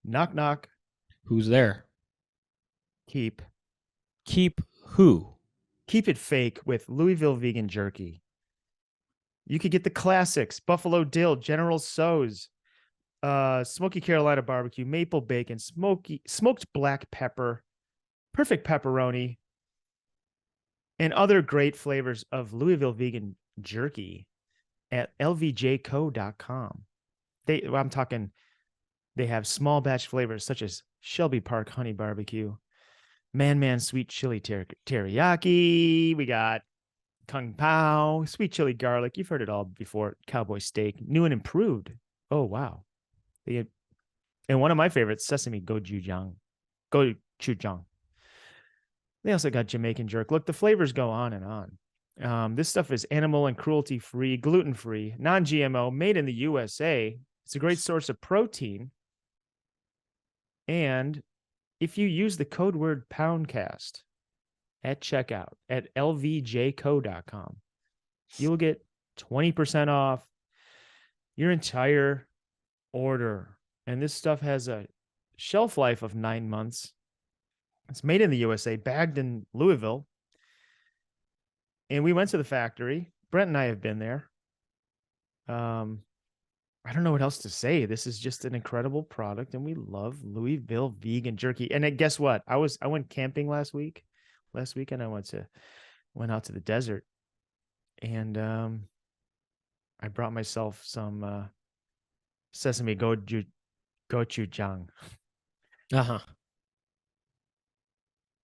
Knock, knock. Who's there? Keep. Keep who? Keep it fake with Louisville vegan jerky. You could get the classics: buffalo dill, General So's, smoky Carolina barbecue, maple bacon, smoked black pepper, perfect pepperoni, and other great flavors of Louisville vegan jerky at lvjco.com. I'm talking, they have small batch flavors such as Shelby Park honey barbecue, Man sweet chili teriyaki. We got Kung Pao, sweet chili garlic. You've heard it all before. Cowboy steak, new and improved. Oh wow! And one of my favorites, sesame gochujang. They also got Jamaican jerk. Look, the flavors go on and on. This stuff is animal and cruelty free, gluten free, non GMO, made in the USA. It's a great source of protein. And if you use the code word Poundcast at checkout at lvjco.com, you'll get 20% off your entire order. And this stuff has a shelf life of 9 months. It's made in the USA, bagged in Louisville. And we went to the factory. Brent and I have been there. I don't know what else to say. This is just an incredible product, and we love Louisville vegan jerky. And guess what? I went camping last week. Last weekend I went out to the desert, and I brought myself some sesame gochujang,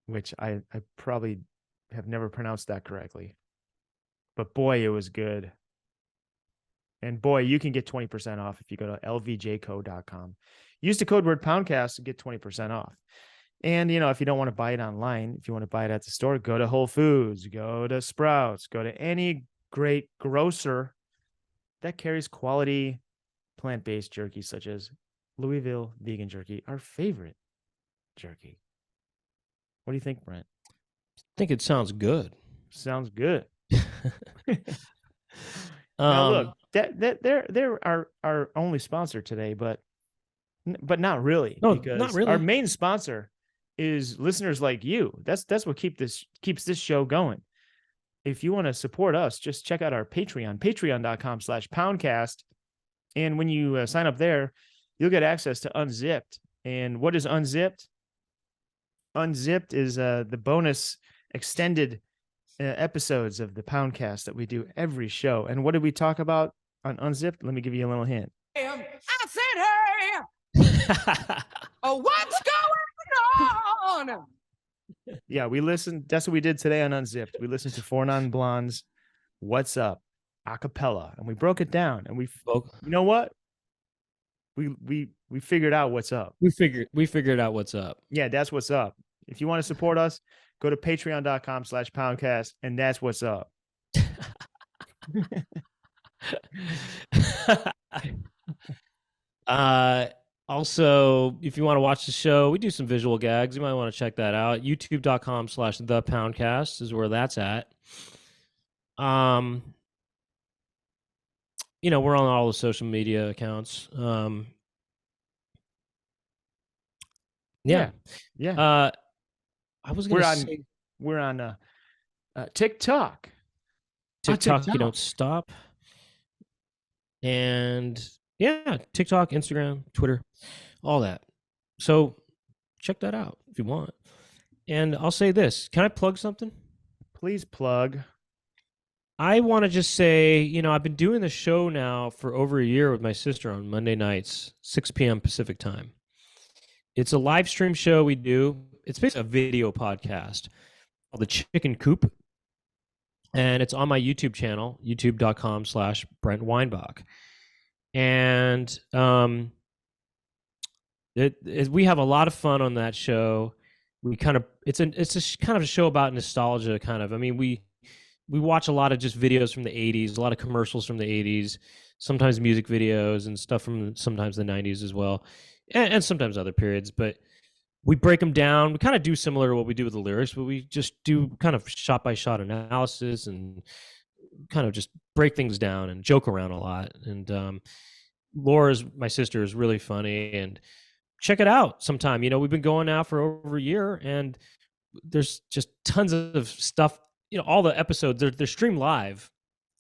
which I probably have never pronounced that correctly. But boy, it was good. And boy, you can get 20% off if you go to lvjco.com. Use the code word Poundcast to get 20% off. And, if you don't want to buy it online, if you want to buy it at the store, go to Whole Foods, go to Sprouts, go to any great grocer that carries quality plant-based jerky, such as Louisville vegan jerky, our favorite jerky. What do you think, Brent? I think it sounds good. Sounds good. Now look, that they're our only sponsor today, but not really, because not really. Our main sponsor is listeners like you. That's what keeps this show going. If you want to support us, just check out our Patreon, patreon.com/poundcast. And when you sign up there, you'll get access to Unzipped. And what is Unzipped? Unzipped is the bonus extended episodes of the Poundcast that we do every show. And what did we talk about on Unzipped? Let me give you a little hint. I said, hey, what's going on? Yeah, we listened. That's what we did today on Unzipped. We listened to Four Non Blondes, What's Up, a cappella, and we broke it down. And you know what? We figured out what's up. We figured out what's up. Yeah, that's what's up. If you want to support us, go to patreon.com/poundcast, and that's what's up. Also, if you want to watch the show, we do some visual gags. You might want to check that out. youtube.com/thepoundcast is where that's at. We're on all the social media accounts. Yeah. I was going to say we're on TikTok. TikTok, you don't stop. And yeah, TikTok, Instagram, Twitter, all that. So check that out if you want. And I'll say this. Can I plug something? Please plug. I want to just say, I've been doing the show now for over a year with my sister on Monday nights, 6 p.m. Pacific time. It's a live stream show we do. It's basically a video podcast called The Chicken Coop. And it's on my YouTube channel, youtube.com/Brent Weinbach. And we have a lot of fun on that show. It's a kind of a show about nostalgia, kind of. I mean, we watch a lot of just videos from the 80s, a lot of commercials from the 80s, sometimes music videos and stuff from sometimes the 90s as well, and sometimes other periods. But we break them down. We kind of do similar to what we do with the lyrics, but we just do kind of shot-by-shot analysis and kind of just break things down and joke around a lot. And Laura's, my sister, is really funny, and check it out sometime. You know, we've been going now for over a year, and there's just tons of stuff. You know, all the episodes they're streamed live,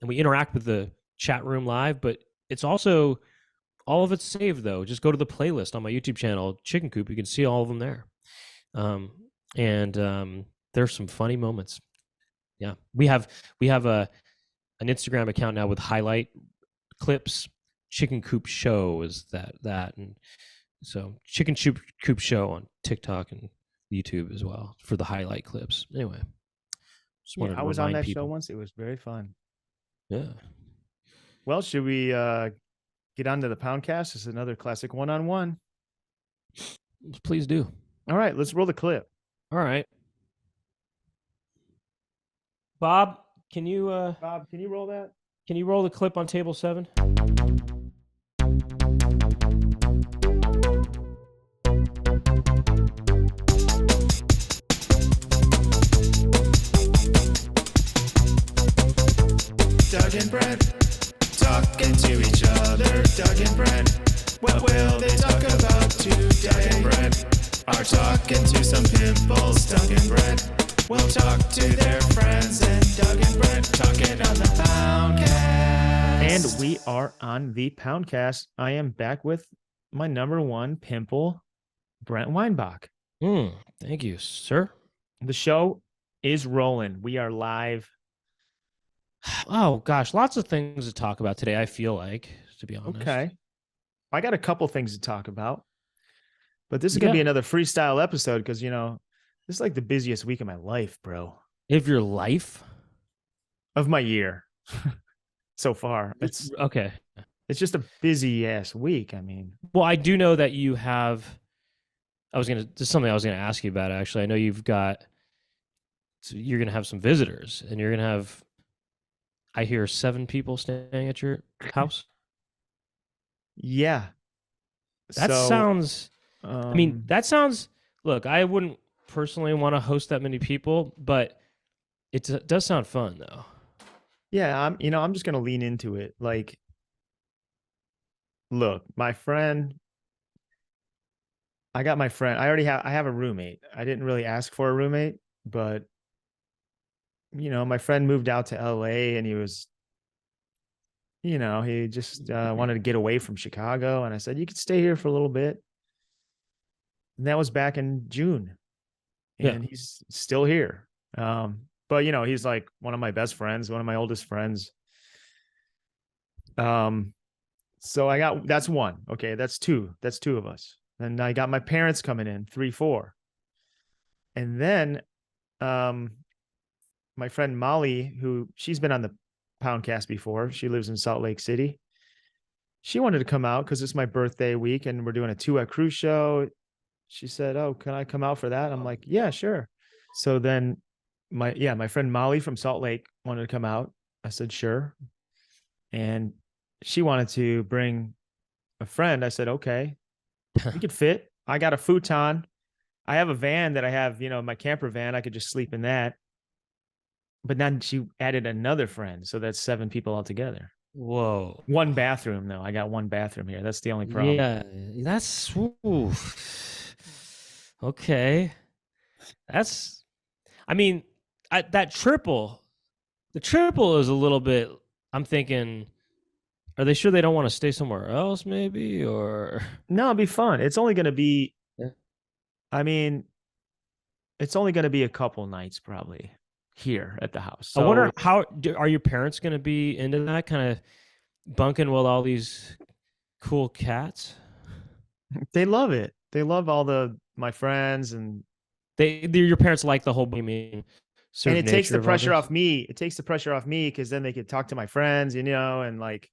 and we interact with the chat room live. But it's also all of it's saved though. Just go to the playlist on my YouTube channel, Chicken Coop. You can see all of them there. There's some funny moments. Yeah, we have an Instagram account now with highlight clips. Chicken Coop Show is that, and so Chicken Coop Show on TikTok and YouTube as well for the highlight clips. Anyway, just wanted to I was on remind that people. show once. It was very fun. Yeah. Well, should we get on to the Poundcast? It's another classic one-on-one. Please do. All right, let's roll the clip. All right. Bob, can you roll that? Can you roll the clip on table 7? Doug and Brent talking to each other. Doug and Brent, what will they talk about today? Doug and Brent are talking to some pimples. Doug and Brent will talk to their friends, and Doug and Brent talking on the Poundcast. And we are on the Poundcast. I am back with my number one pimple, Brent Weinbach. Thank you, sir. The show is rolling. We are live. Oh gosh, lots of things to talk about today. I feel like, to be honest. Okay, I got a couple things to talk about, but this is gonna be another freestyle episode because this is like the busiest week of my life, bro. Of your life? Of my year. So far. It's okay. It's just a busy ass week. I mean, well, I do know that you have. This is something I was gonna ask you about. Actually, I know you're gonna have some visitors, and you're gonna have. I hear 7 people staying at your house. Yeah. That sounds. I mean, that sounds. Look, I wouldn't personally want to host that many people, but it does sound fun, though. Yeah, I'm just gonna lean into it. Like, look, my friend. I got my friend. I have a roommate. I didn't really ask for a roommate, but my friend moved out to LA, and he was, he just wanted to get away from Chicago, and I said, you could stay here for a little bit. And that was back in June, and he's still here. But he's like one of my best friends, one of my oldest friends. So that's one. Okay, that's two. That's 2 of us. And I got my parents coming in, 3, 4. And then my friend Molly, she's been on the Poundcast before. She lives in Salt Lake City. She wanted to come out because it's my birthday week and we're doing a 2-hour cruise show. She said, "Oh, can I come out for that?" I'm like, "Yeah, sure." So then my friend Molly from Salt Lake wanted to come out. I said, "Sure." And she wanted to bring a friend. I said, "Okay, we could fit." I got a futon. I have a van that I have, my camper van. I could just sleep in that. But then she added another friend. So that's 7 people altogether. Whoa. 1 bathroom, though. I got 1 bathroom here. That's the only problem. Yeah, that's... Okay. That's... I mean, the triple is a little bit... I'm thinking... Are they sure they don't want to stay somewhere else, maybe? Or... No, it'll be fun. It's only going to be... Yeah. I mean, it's only going to be a couple nights, probably. Here at the house. So, I wonder are your parents going to be into that kind of bunking with all these cool cats? They love it. They love my friends, and your parents like the whole. I mean, and it takes the pressure off me. It takes the pressure off me because then they could talk to my friends, and like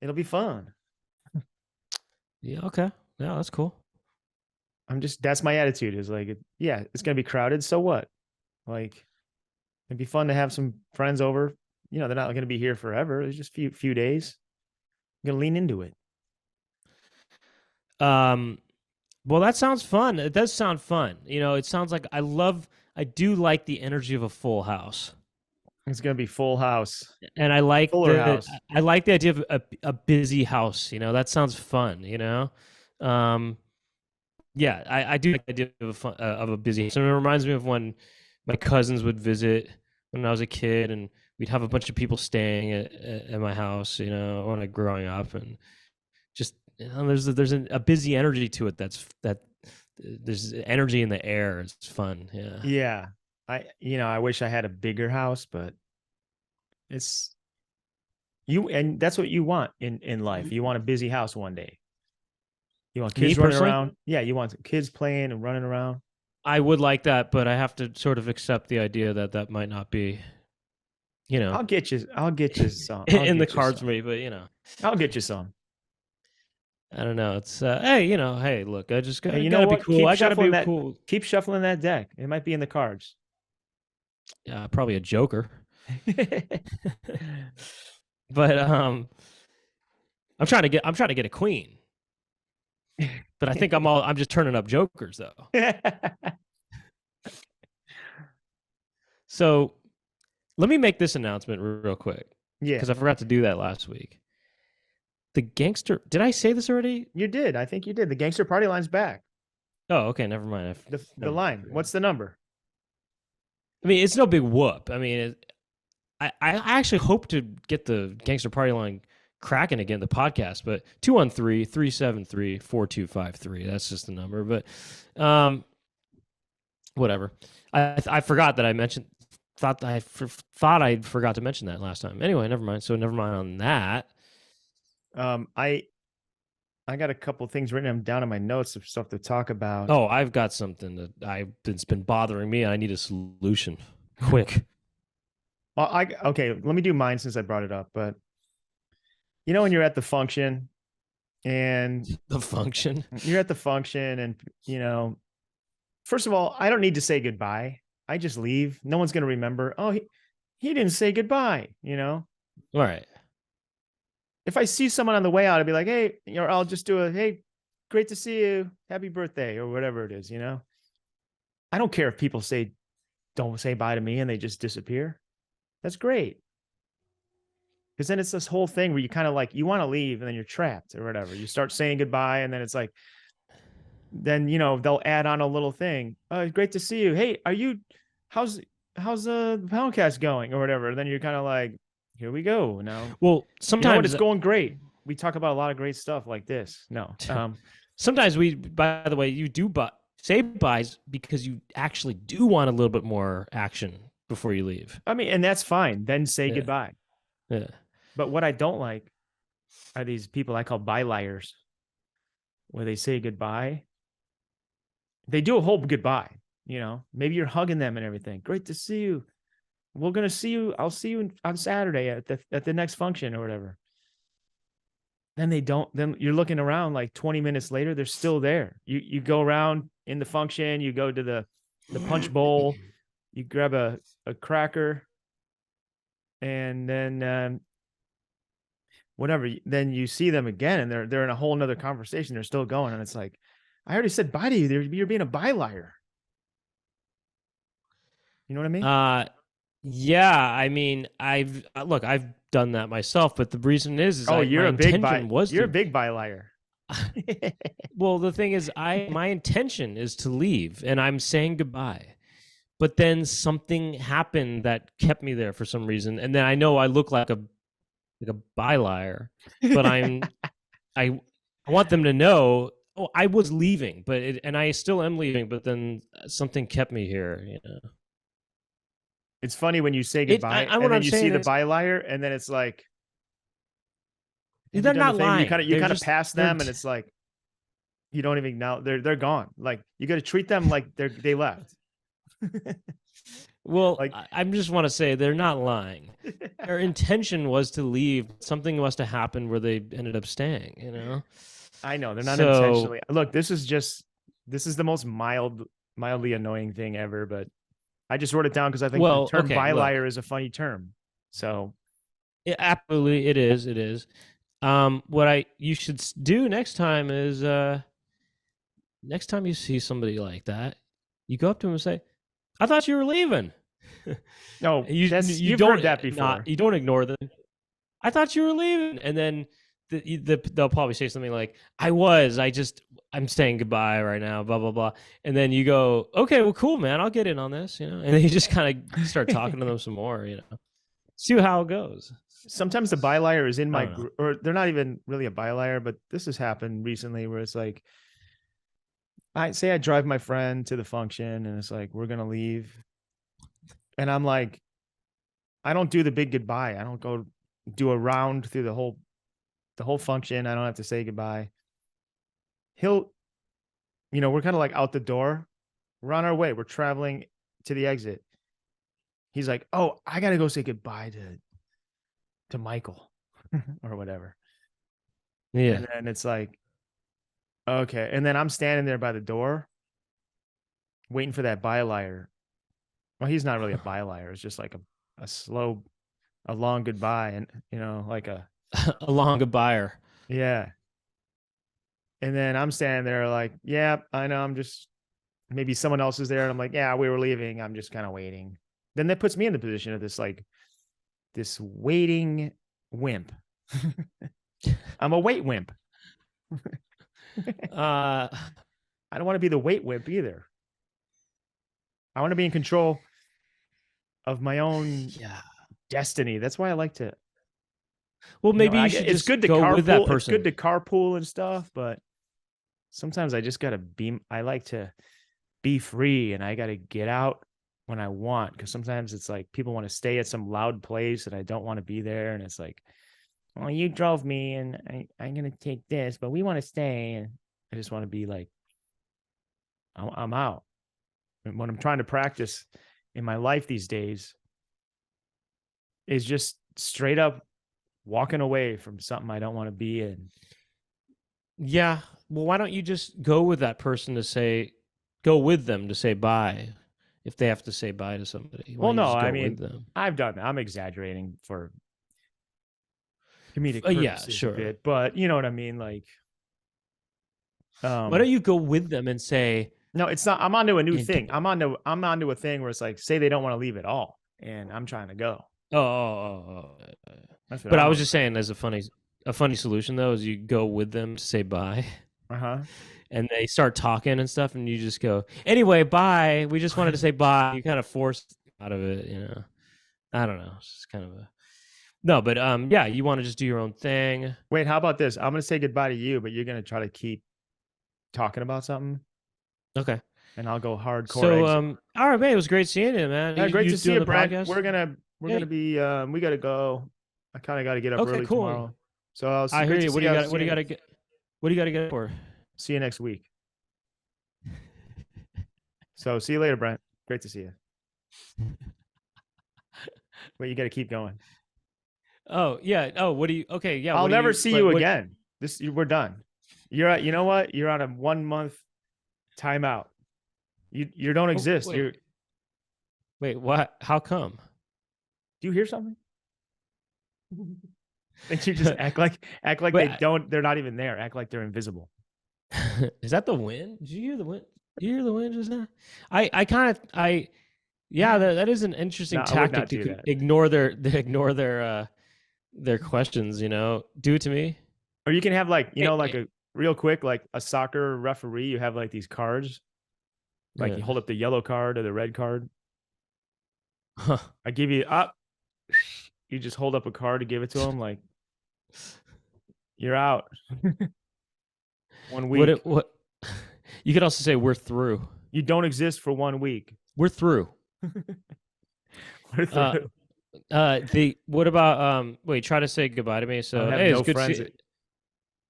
it'll be fun. Yeah. Okay. Yeah, that's cool. That's my attitude. Is like, yeah, it's gonna be crowded. So what? Like. It'd be fun to have some friends over. They're not going to be here forever. It's just few days. I'm going to lean into it. Well, that sounds fun. It does sound fun. It sounds like I do like the energy of a full house. It's going to be full house. And I like house. I like the idea of a busy house. That sounds fun, Yeah, I do like the idea of a busy. So it reminds me of when my cousins would visit when I was a kid, and we'd have a bunch of people staying at my house, when I growing up, and just there's a busy energy to it. There's energy in the air. It's fun. Yeah. Yeah. I wish I had a bigger house, but it's and that's what you want in life. You want a busy house one day. You want Me kids running personally? around. Yeah, you want kids playing and running around. I would like that, but I have to sort of accept the idea that might not be, I'll get you some. in the cards for me. But I'll get you some. I don't know. It's hey, look, I just Hey, gotta be cool. I gotta be cool. Keep shuffling that deck. It might be in the cards. Yeah, probably a joker. But I'm trying to get a queen. But I think I'm just turning up jokers though. So let me make this announcement real quick. Yeah. Because I forgot to do that last week. The gangster, did I say this already? You did. I think you did. The gangster party line's back. Oh, okay, never mind. The line. What's the number? I mean, it's no big whoop. I mean, I actually hope to get the gangster party line cracking again, the podcast, but 213-373-4253. That's just the number. But whatever. I forgot that I mentioned, thought I forgot to mention that last time. Anyway, never mind. So never mind on that. I got a couple things written down in my notes of stuff to talk about. Oh, I've got something that's been bothering me. I need a solution quick. Well, okay, let me do mine since I brought it up. But when you're at the function and you're at the function and first of all, I don't need to say goodbye. I just leave. No one's going to remember. Oh, he didn't say goodbye, All right. If I see someone on the way out, I'd be like, hey, I'll just do hey, great to see you. Happy birthday or whatever it is, I don't care if people don't say bye to me and they just disappear. That's great. Because then it's this whole thing where you kind of you want to leave and then you're trapped or whatever. You start saying goodbye and then it's like, then, they'll add on a little thing. Oh, great to see you. Hey, how's the Poundcast going or whatever? And then you're kind of like, here we go now. Well, sometimes it's going great. We talk about a lot of great stuff like this. No. Sometimes by the way, you do say buys because you actually do want a little bit more action before you leave. I mean, and that's fine. Then say goodbye. Yeah. But what I don't like are these people I call bye-liars, where they say goodbye. They do a whole goodbye, maybe you're hugging them and everything. Great to see you. We're going to see you. I'll see you on Saturday at the next function or whatever. Then they don't, then you're looking around 20 minutes later, they're still there. You go around in the function, you go to the punch bowl, you grab a cracker, and then whatever, then you see them again and they're in a whole nother conversation. They're still going. And it's like, I already said bye to you. You're being a bye-liar. You know what I mean? Yeah, I mean, I've done that myself, but the reason is you're a big bye-liar. Well, the thing is, my intention is to leave, and I'm saying goodbye, but then something happened that kept me there for some reason, and then I know I look like a bye-liar, but I want them to know, oh, I was leaving, and I still am leaving, but then something kept me here, It's funny when you say goodbye and then you see the bye-liar, and then it's like they're not lying. You kind of pass them, and it's like you don't even know they're gone. Like you got to treat them like they left. Well, I just want to say they're not lying. Their intention was to leave. Something must have happened where they ended up staying. I know they're not intentionally. Look, this is the most mildly annoying thing ever, but I just wrote it down because I think the term bye-liar is a funny term. So, yeah, absolutely, it is. It is. What you should do next time is, next time you see somebody like that, you go up to him and say, "I thought you were leaving." No, you've heard that before. You don't ignore them. I thought you were leaving, and then they'll probably say something like, I'm saying goodbye right now, blah blah blah, and then you go, okay, well, cool, man, I'll get in on this, and then you just kind of start talking to them some more, see how it goes. Sometimes the bylier is in my I don't know. group, or they're not even really a bylier, but this has happened recently where it's like, I drive my friend to the function and it's like, we're going to leave. And I'm like, I don't do the big goodbye. I don't go do a round through the whole function. I don't have to say goodbye. We're kind of like out the door. We're on our way. We're traveling to the exit. He's like, oh, I got to go say goodbye to Michael or whatever. Yeah. And then it's like, okay. And then I'm standing there by the door waiting for that bylier. Well, he's not really a bylier. It's just like a long goodbye. And, like a long goodbye. Yeah. And then I'm standing there like, yeah, I know. I'm just, maybe someone else is there. And I'm like, yeah, we were leaving. I'm just kind of waiting. Then that puts me in the position of this waiting wimp. I'm a wait wimp. I don't want to be the wait wimp either. I want to be in control of my own destiny. That's why I like to. Well, maybe you should. It's just good to go carpool. With that person. It's good to carpool and stuff, but sometimes I just gotta be. I like to be free, and I gotta get out when I want. Because sometimes it's like people want to stay at some loud place, and I don't want to be there. And it's like, well, you drove me, and I'm gonna take this, but we want to stay, and I just want to be like, I'm out. And what I'm trying to practice in my life these days is just straight up walking away from something I don't want to be in. Yeah. Well, why don't you just go with that person go with them to say bye if they have to say bye to somebody? Well, no, I mean, I've done that. I'm exaggerating for comedic purposes a bit, but you know what I mean? Like, why don't you go with them and say, no, it's not, I'm onto a new thing. I'm onto a thing where it's like, say they don't want to leave at all and I'm trying to go. But I was just saying, as a funny solution though, is you go with them to say bye. And they start talking and stuff, and you just go, anyway, bye. We just wanted to say bye. You kind of force out of it, I don't know. It's just kind of no, but yeah, you want to just do your own thing. Wait, how about this? I'm gonna say goodbye to you, but you're gonna try to keep talking about something. Okay. And I'll go hardcore. So all right, man. It was great seeing you, man. Yeah, great to see you, Brent. Podcast? We're gonna be we gotta go. I kind of got to get up early tomorrow. So I hear you. What do you got to get? What do you got to get for? See you next week. So see you later, Brent. Great to see you. Wait, you got to keep going. Oh yeah. Oh, what do you? Okay, yeah. I'll never see you again. We're done. You know what? You're on a 1 month timeout. You don't exist. Wait, what? How come? Do you hear something? And you just act like they're not even there. Act like they're invisible. Is that the wind? Did you hear the wind? Did you hear the wind just now? That is an interesting tactic to ignore their questions, Do it to me. Or you can have a real quick, like a soccer referee, you have like these cards. Like you hold up the yellow card or the red card. I give you up. You just hold up a card to give it to them, like you're out. 1 week. What? You could also say we're through. You don't exist for 1 week. We're through. We're through. What about wait? Try to say goodbye to me. So hey, it's good to see.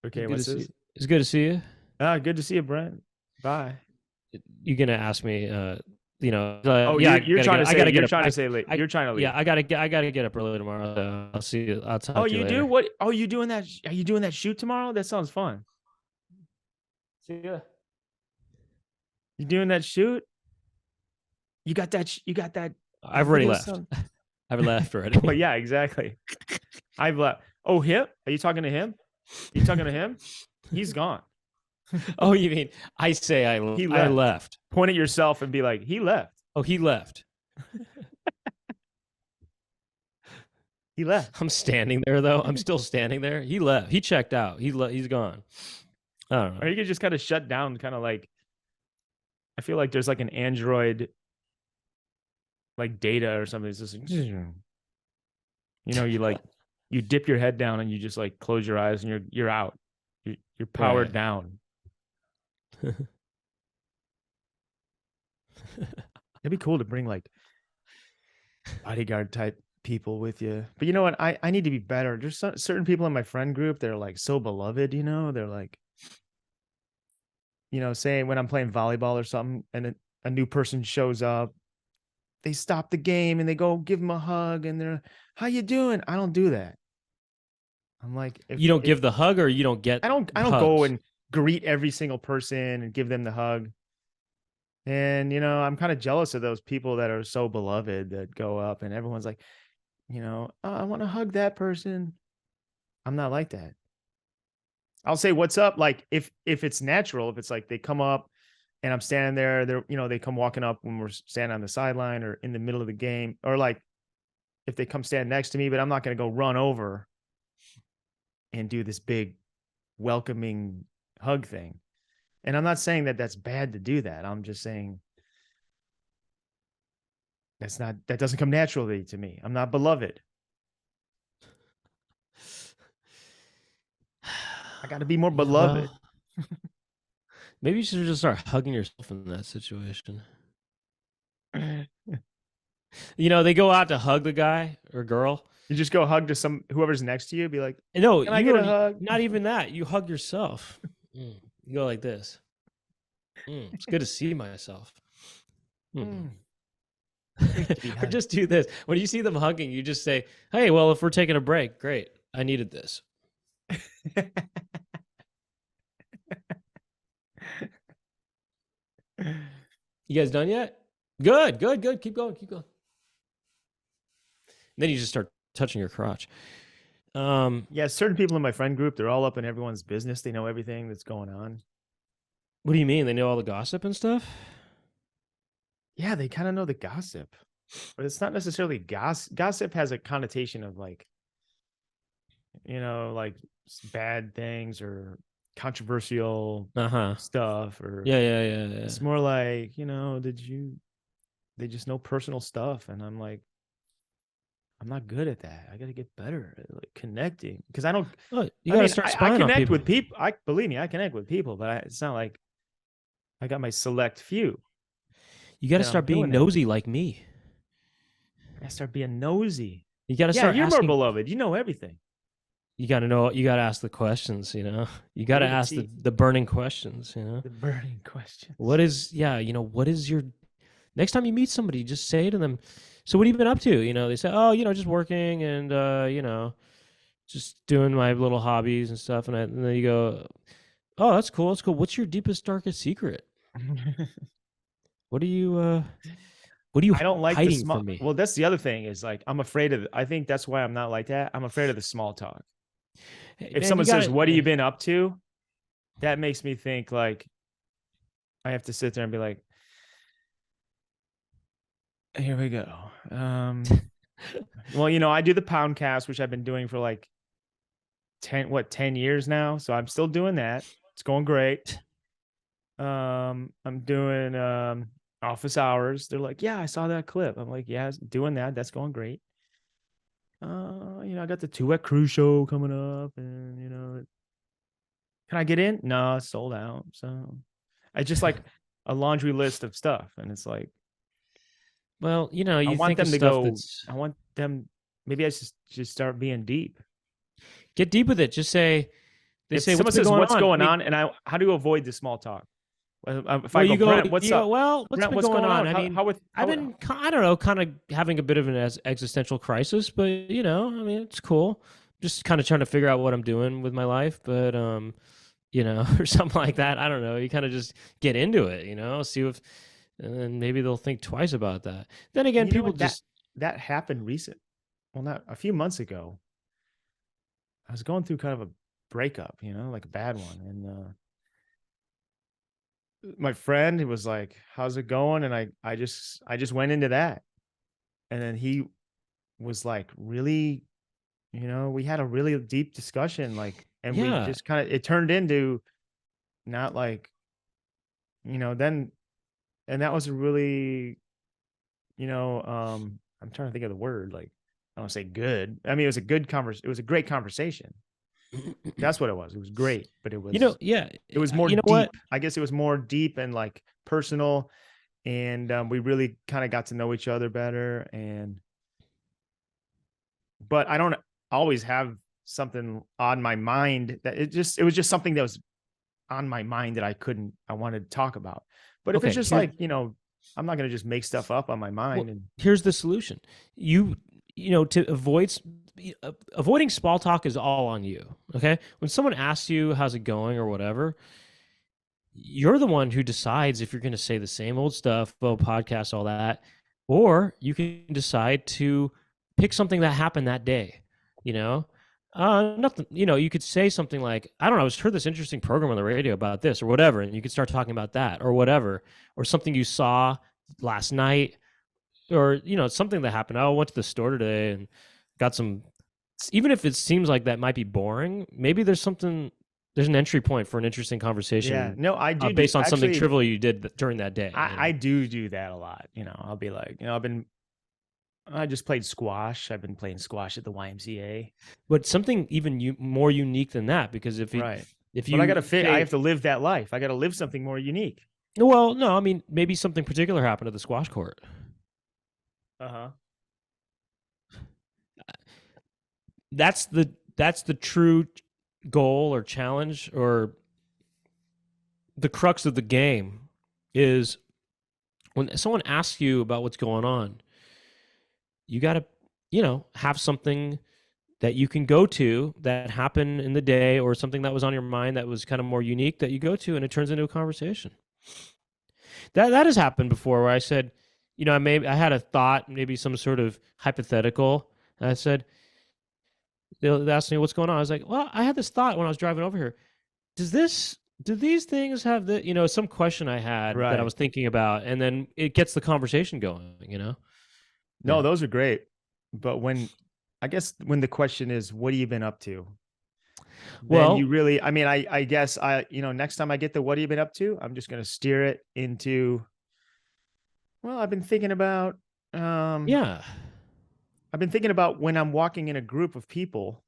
Okay, what's this? It's good to see you. Good to see you, Brent. Bye. You're gonna ask me, you're trying to say late. You're trying to leave. Yeah, I gotta get up early tomorrow. So I'll see you. I'll talk to you later. Do? What? Oh, you doing that? Are you doing that shoot tomorrow? That sounds fun. See ya. You doing that shoot? You got that. I've already left. I've left already. Well, yeah, exactly. I've left. Oh, him? Are you talking to him? You talking to him? He's gone. Oh, you mean I say I left. Point at yourself and be like, he left. Oh, he left. He left. I'm standing there though. I'm still standing there. He left. He checked out. He's gone. I don't know. Or you could just kind of shut down, kind of like, I feel like there's like an Android like data or something. It's just like, you like you dip your head down and you just like close your eyes and you're out. You're powered down. It'd be cool to bring like bodyguard type people with you. But you know what? I need to be better. There's certain people in my friend group that are like so beloved, they're like, say when I'm playing volleyball or something and a new person shows up, they stop the game and they go give them a hug and they're, how you doing? I don't do that. I'm like, you don't give the hug, or you don't get. I don't go and greet every single person and give them the hug. And I'm kind of jealous of those people that are so beloved that go up and everyone's like, oh, I want to hug that person. I'm not like that. I'll say what's up, like if it's natural, if it's like they come up and I'm standing there, they come walking up when we're standing on the sideline or in the middle of the game, or like if they come stand next to me, but I'm not going to go run over and do this big welcoming hug thing. And I'm not saying that that's bad to do that. I'm just saying that doesn't come naturally to me. I'm not beloved. I got to be more beloved. Well, maybe you should just start hugging yourself in that situation. They go out to hug the guy or girl. You just go hug to whoever's next to you. Be like, no, can I get a hug? Not even that. You hug yourself. You go like this. It's good to see myself. Or just do this. When you see them hugging, you just say, hey, well, if we're taking a break, great. I needed this. You guys done yet? Good. Keep going. And then you just start touching your crotch. Yeah, certain people in my friend group, they're all up in everyone's business. They know everything that's going on. What do you mean? They know all the gossip and stuff? Yeah, they kind of know the gossip. But it's not necessarily gossip. Gossip has a connotation of like, like bad things or controversial stuff. Or yeah. It's more like, they just know personal stuff. And I'm like, I'm not good at that. I got to get better at like connecting, because I don't. You got to start spying I connect on people. with people. Believe me, I connect with people, but it's not like I got my select few. You got to start being nosy like me. I got to start being nosy. You got to start. You're more beloved. You know everything. You got to know. You got to ask the questions. You got to ask the burning questions. The burning questions. What is? Yeah. What is your? Next time you meet somebody, just say to them, so what have you been up to? They say, oh, just working and, just doing my little hobbies and stuff. And then you go, oh, that's cool. What's your deepest, darkest secret? What are you I don't like hiding from me? Well, that's the other thing is like, I'm afraid of, I think that's why I'm not like that. I'm afraid of the small talk. If someone says, what have you been up to? That makes me think like, I have to sit there and be like, here we go. Well, I do the Poundcast, which I've been doing for like 10 years now. So I'm still doing that. It's going great. I'm doing office hours. They're like, yeah, I saw that clip. I'm like, yeah, doing that. That's going great. I got the 2 at Cruise show coming up, and can I get in? No, it's sold out. So I just like a laundry list of stuff, and it's like, well, you I want them to go. I want them. Maybe I should start being deep. Get deep with it. Just say. They say, someone says, "What's going on?" and how do you avoid the small talk? If I go, Brent, what's up? Well, what's going on? I mean, I've been, I don't know, kind of having a bit of an existential crisis, but it's cool. Just kind of trying to figure out what I'm doing with my life, but or something like that. I don't know. You kind of just get into it, see if. And then maybe they'll think twice about that. Then again, people just... That happened not a few months ago. I was going through kind of a breakup, like a bad one. And my friend, he was like, how's it going? And I just went into that. And then he was like really we had a really deep discussion, like, and we Yeah. just kind of, it turned into not like, then, and that was a really, I'm trying to think of the word, like, I don't want to say good. I mean, it was a good it was a great conversation. That's what it was. It was great, but it was, Yeah. it was more You know what? deep. I guess it was more deep and like personal, and we really kind of got to know each other better. But I don't always have something on my mind that it was just something that was on my mind that I wanted to talk about. But if it's Okay. just like, I'm not going to just make stuff up on my mind. Well, And here's the solution. To avoiding small talk is all on you. Okay. When someone asks you how's it going or whatever, you're the one who decides if you're going to say the same old stuff, podcast, all that, or you can decide to pick something that happened that day. Nothing. You could say something like, I don't know, I just heard this interesting program on the radio about this or whatever, and you could start talking about that or whatever, or something you saw last night, or something that happened. Oh, I went to the store today and got some. Even if it seems like that might be boring, maybe there's an entry point for an interesting conversation. yeah, no, I do based on something actually, trivial you did during that day. I do that a lot. I'll be like, I just played squash. I've been playing squash at the YMCA. But something even more unique than that, because if But I got to fit. I say- have to live that life. I got to live something more unique. Well, no, I mean maybe something particular happened at the squash court. Uh-huh. That's the true goal or challenge, or the crux of the game is when someone asks you about what's going on, you got to, have something that you can go to that happened in the day, or something that was on your mind that was kind of more unique that you go to, and it turns into a conversation. That has happened before, where I said, I had a thought, maybe some sort of hypothetical, and I said, they asked me what's going on. I was like, well, I had this thought when I was driving over here. Do these things have some question I had that I was thinking about, and then it gets the conversation going, No, Yeah. those are great. But when the question is, what have you been up to? Well, then you really, I guess next time I get the what have you been up to, I'm just going to steer it into, well, I've been thinking about, Yeah. I've been thinking about when I'm walking in a group of people,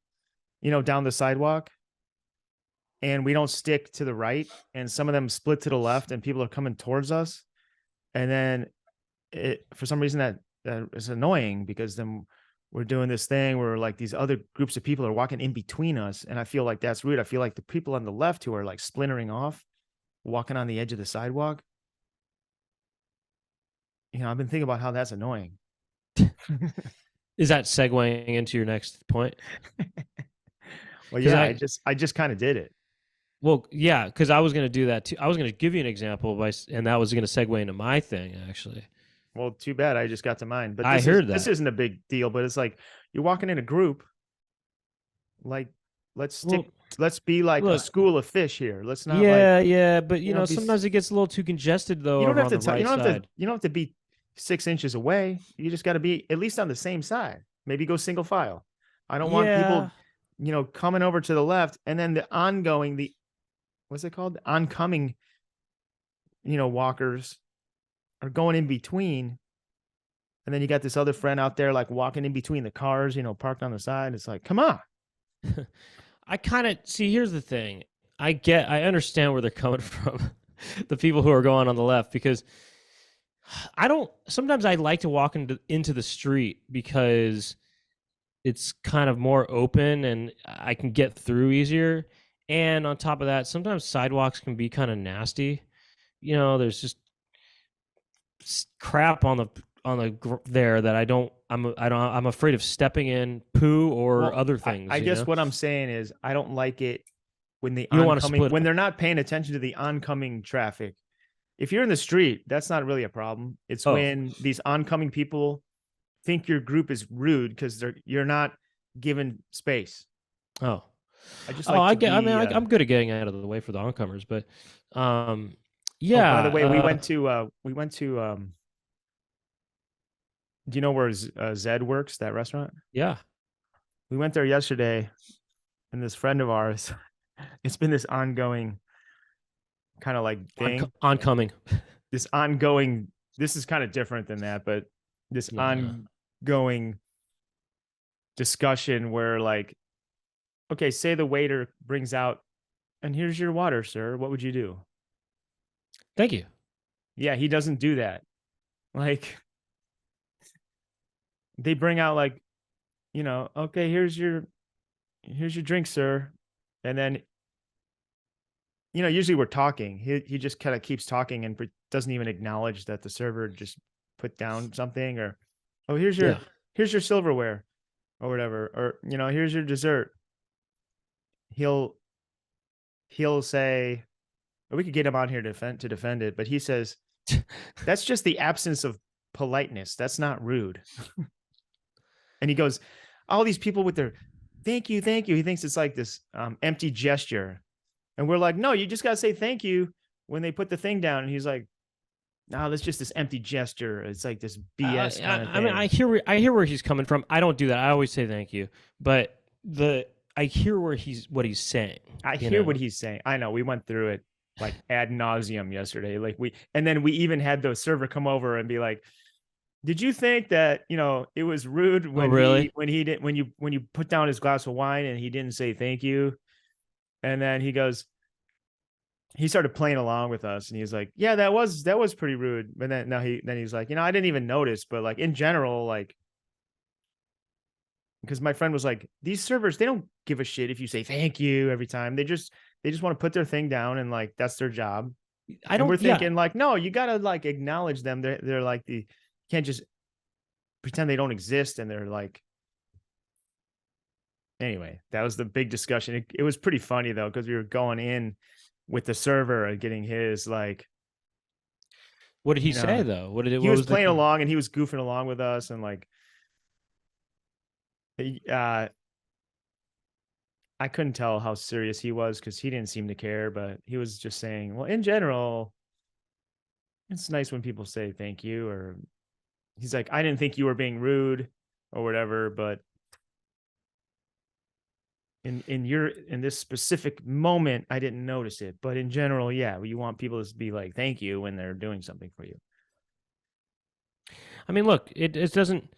down the sidewalk, and we don't stick to the right, and some of them split to the left, and people are coming towards us. And then for some reason that is annoying, because then we're doing this thing where like these other groups of people are walking in between us. And I feel like that's rude. I feel like the people on the left who are like splintering off, walking on the edge of the sidewalk. I've been thinking about how that's annoying. Is that segueing into your next point? Well, yeah, I just kind of did it. Well, yeah, because I was going to do that too. I was going to give you an example, and that was going to segue into my thing, actually. Well, too bad I just got to mine. But I heard that. This isn't a big deal, but it's like you're walking in a group. Like, let's be like a school of fish here. Let's not. Yeah, but sometimes it gets a little too congested though. You don't have to. You don't have to be 6 inches away. You just got to be at least on the same side. Maybe go single file. I don't want people, coming over to the left, and then what's it called? The oncoming, walkers are going in between. And then you got this other friend out there, like walking in between the cars, parked on the side. It's like, come on. I kind of see, here's the thing. I understand where they're coming from. The people who are going on the left, because sometimes I like to walk into the street because it's kind of more open and I can get through easier. And on top of that, sometimes sidewalks can be kind of nasty. There's just crap on the there that I'm afraid of stepping in poo or other things. I guess what I'm saying is I don't like it when when they're not paying attention to the oncoming traffic. If you're in the street, that's not really a problem. It's when these oncoming people think your group is rude because you're not given space. Oh, I just I'm good at getting out of the way for the oncomers, but yeah. By the way, we went to do you know where Zed works, that restaurant? Yeah. we went there yesterday, and this friend of ours, it's been this ongoing kind of like thing. Oncoming. This ongoing, this is kind of different than that, but this ongoing discussion where like, okay, say the waiter brings out, and here's your water, sir. What would you do? Thank you. Yeah, he doesn't do that. Like, they bring out like, you know, okay, here's your drink, sir. And then, you know, usually we're talking. He just kind of keeps talking and doesn't even acknowledge that the server just put down something, or, oh, here's your silverware or whatever, or, you know, here's your dessert. He'll say, we could get him on here to defend it, but he says, that's just the absence of politeness. That's not rude. And he goes, all these people with their thank you. He thinks it's like this empty gesture. And we're like, no, you just got to say thank you when they put the thing down. And he's like, no, that's just this empty gesture. It's like this BS kind of thing. I mean, I hear where he's coming from. I don't do that. I always say thank you. But I hear what he's saying. I hear what he's saying. I know. We went through it like ad nauseum yesterday. Like and then we even had the server come over and be like, did you think that, you know, it was rude when when you put down his glass of wine and he didn't say thank you? And then he started playing along with us, and he was like, yeah, that was pretty rude. But then he's like, you know, I didn't even notice, but like in general, like, because my friend was like, these servers, they don't give a shit if you say thank you every time. They just want to put their thing down, and like, that's their job. And we're thinking like, no, you got to like acknowledge them. They're like you can't just pretend they don't exist. And they're like, anyway, that was the big discussion. It was pretty funny though, because we were going in with the server and getting his like. What did he say though? He was playing along, and he was goofing along with us, and like, I couldn't tell how serious he was because he didn't seem to care, but he was just saying, well, in general, it's nice when people say thank you, or he's like, I didn't think you were being rude or whatever, but in this specific moment, I didn't notice it. But in general, yeah, you want people to be like, thank you when they're doing something for you. I mean, look, it doesn't.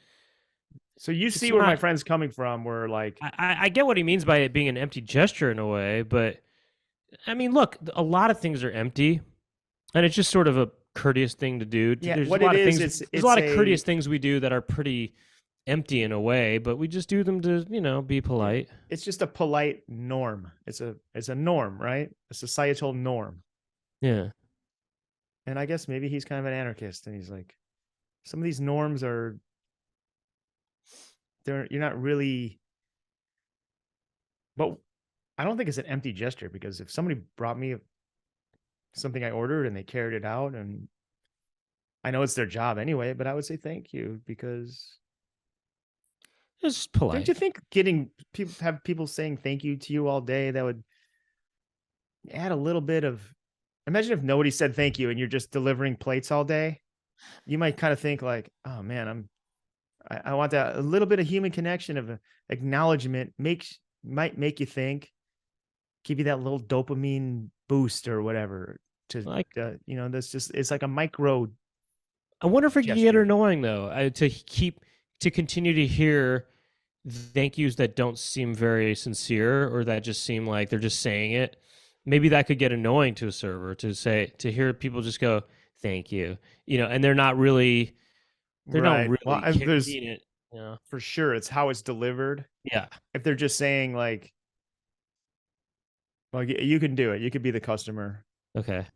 So you see where my friend's coming from, where like, I get what he means by it being an empty gesture in a way, but I mean, look, a lot of things are empty, and it's just sort of a courteous thing to do. Yeah, there's what a lot it of is, things, there's a lot of courteous things we do that are pretty empty in a way, but we just do them to, you know, be polite. It's just a polite norm. It's a norm, right? A societal norm. Yeah. And I guess maybe he's kind of an anarchist, and he's like, some of these norms are, you're not really, but I don't think it's an empty gesture, because if somebody brought me something I ordered and they carried it out, and I know it's their job anyway, but I would say thank you, because it's polite. Don't you think have people saying thank you to you all day, that would add a little bit of, imagine if nobody said thank you and you're just delivering plates all day. You might kind of think like, oh man, I want that, a little bit of human connection, of acknowledgement might make you think, give you that little dopamine boost or whatever, to like, you know, that's just, it's like a micro. I wonder if it can get annoying though, to continue to hear thank yous that don't seem very sincere, or that just seem like they're just saying it. Maybe that could get annoying to a server, to hear people just go thank you, you know, and they're not really. They're not really carrying it. Yeah. For sure, it's how it's delivered. Yeah. If they're just saying like, well, you can do it. You could be the customer. Okay.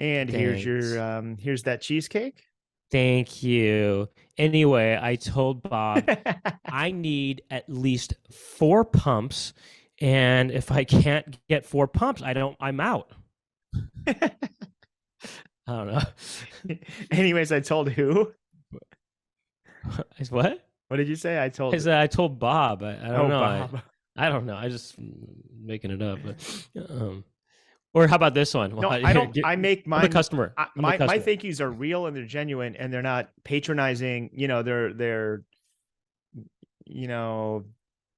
And Thanks. Here's that cheesecake. Thank you. Anyway, I told Bob I need at least 4 pumps, and if I can't get 4 pumps, I'm out. I don't know. Anyways, I told who? What? What did you say? I told Bob. I don't know. Bob. I don't know. I just making it up. But, or how about this one? No, I don't. I make my customer. My thank yous are real, and they're genuine, and they're not patronizing. You know, they're you know,